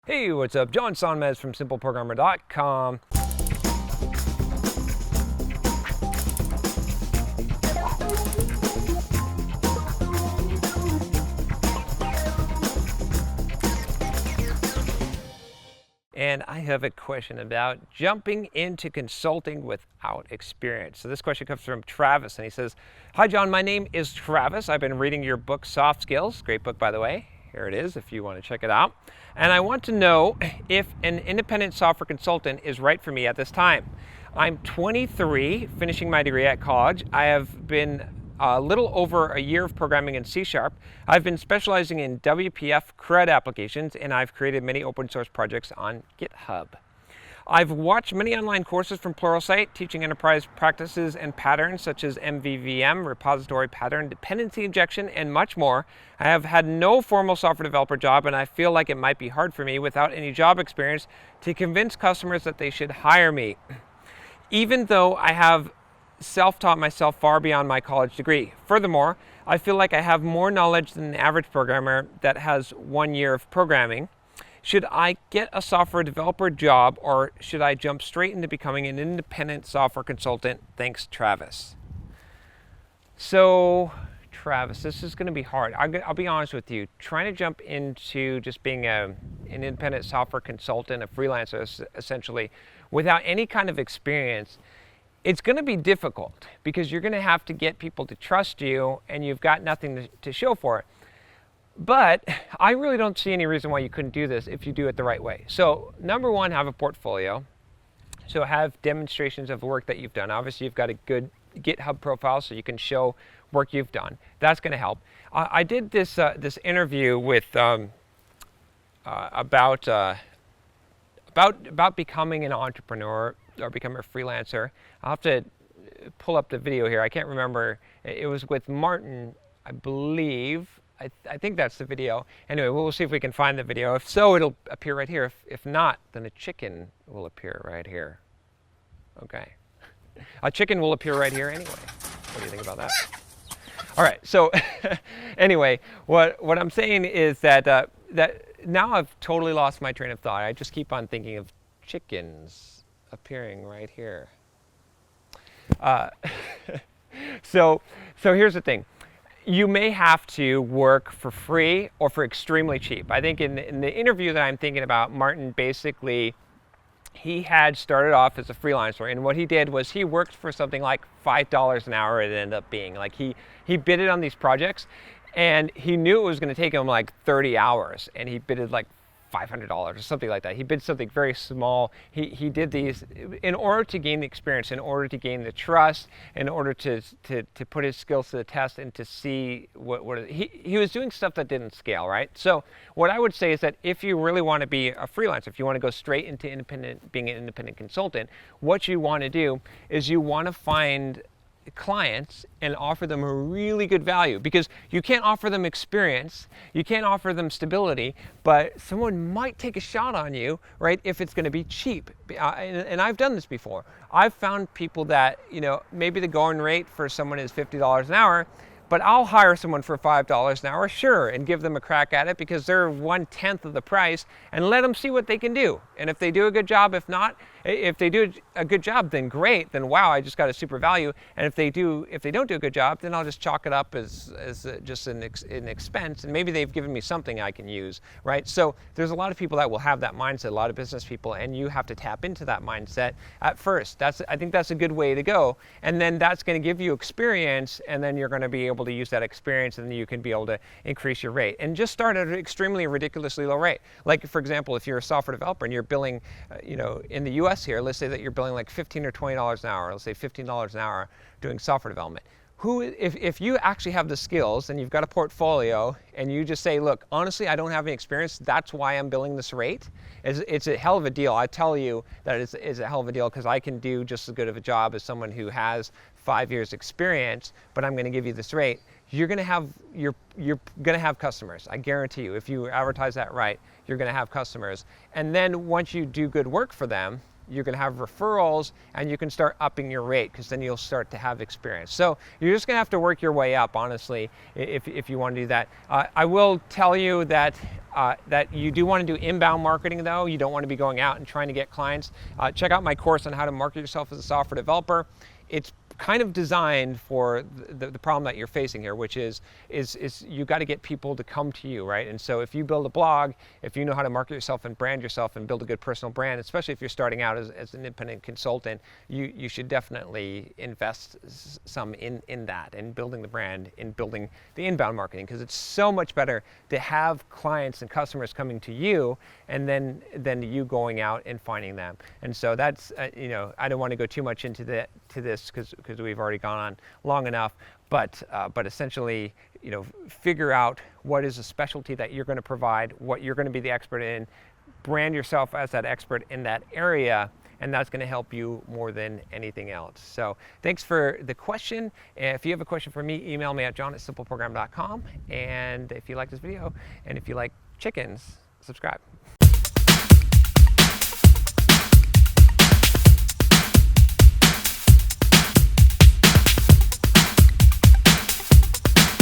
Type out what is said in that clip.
Hey, what's up? John Sonmez from SimpleProgrammer.com. And I have a question about jumping into consulting without experience. So this question comes from Travis, and he says, "Hi John, my name is Travis. I've been reading your book, Soft Skills." Great book, by the way. Here it is if you want to check it out. And I want to know if an independent software consultant is right for me at this time. I'm 23, finishing my degree at college. I have been a little over a year of programming in C#. I've been specializing in WPF CRUD applications, and I've created many open source projects on GitHub. I've watched many online courses from Pluralsight teaching enterprise practices and patterns such as MVVM, repository pattern, dependency injection, and much more. I have had no formal software developer job, and I feel like it might be hard for me without any job experience to convince customers that they should hire me, even though I have self-taught myself far beyond my college degree. Furthermore, I feel like I have more knowledge than the average programmer that has 1 year of programming. Should I get a software developer job, or should I jump straight into becoming an independent software consultant? Thanks, Travis. So, Travis, this is going to be hard. I'll be honest with you. Trying to jump into just being an independent software consultant, a freelancer essentially, without any kind of experience, it's going to be difficult because you're going to have to get people to trust you, and you've got nothing to show for it. But I really don't see any reason why you couldn't do this if you do it the right way. So number one, have a portfolio. So have demonstrations of work that you've done. Obviously, you've got a good GitHub profile so you can show work you've done. That's going to help. I did this interview with about becoming an entrepreneur or becoming a freelancer. I'll have to pull up the video here. I can't remember. It was with Martin, I believe. I think that's the video. Anyway, we'll see if we can find the video. If so, it'll appear right here. If not, then a chicken will appear right here. Okay. A chicken will appear right here anyway. What do you think about that? All right. So anyway, what I'm saying is that that now I've totally lost my train of thought. I just keep on thinking of chickens appearing right here. So here's the thing. You may have to work for free or for extremely cheap. I think in the interview that I'm thinking about, Martin basically, he had started off as a freelancer, and what he did was he worked for something like $5 an hour. It ended up being like he bidded on these projects, and he knew it was going to take him like 30 hours, and he bidded like $500 or something like that. He bid something very small. He did these in order to gain the experience, in order to gain the trust, in order to put his skills to the test and to see what he was doing stuff that didn't scale, right? So what I would say is that if you really want to be a freelancer, if you want to go straight into being an independent consultant, what you want to do is you want to find clients and offer them a really good value, because you can't offer them experience, you can't offer them stability, but someone might take a shot on you, right, if it's going to be cheap. And I've done this before. I've found people that, maybe the going rate for someone is $50 an hour, but I'll hire someone for $5 an hour, sure, and give them a crack at it because they're 1/10 of the price, and let them see what they can do. And if they do a good job, if they do a good job, then great, then wow, I just got a super value. And if they don't do a good job, then I'll just chalk it up as just an expense, and maybe they've given me something I can use, right? So there's a lot of people that will have that mindset, a lot of business people, and you have to tap into that mindset at first. I think that's a good way to go, and then that's going to give you experience, and then you're going to be able to use that experience, and then you can be able to increase your rate. And just start at an extremely ridiculously low rate. Like, for example, if you're a software developer and you're billing, in the US here, let's say that you're billing like $15 or $20 an hour, let's say $15 an hour doing software development. If you actually have the skills and you've got a portfolio and you just say, look, honestly, I don't have any experience, that's why I'm billing this rate, it's a hell of a deal. I tell you that it's a hell of a deal because I can do just as good of a job as someone who has 5 years experience, but I'm going to give you this rate. You're going to have customers. I guarantee you, if you advertise that right, you're going to have customers. And then once you do good work for them, you're going to have referrals, and you can start upping your rate, because then you'll start to have experience. So you're just going to have to work your way up, honestly, if you want to do that. I will tell you that that you do want to do inbound marketing, though. You don't want to be going out and trying to get clients. Check out my course on how to market yourself as a software developer. It's kind of designed for the problem that you're facing here, which is you got to get people to come to you, right? And so if you build a blog, if you know how to market yourself and brand yourself and build a good personal brand, especially if you're starting out as an independent consultant, you should definitely invest some in that, in building the brand, in building the inbound marketing, because it's so much better to have clients and customers coming to you and then you going out and finding them. And so that's I don't want to go too much into this because we've already gone on long enough, but essentially, figure out what is a specialty that you're going to provide, what you're going to be the expert in, brand yourself as that expert in that area, and that's going to help you more than anything else. So thanks for the question. If you have a question for me, email me at john@simpleprogram.com. And if you like this video, and if you like chickens, subscribe.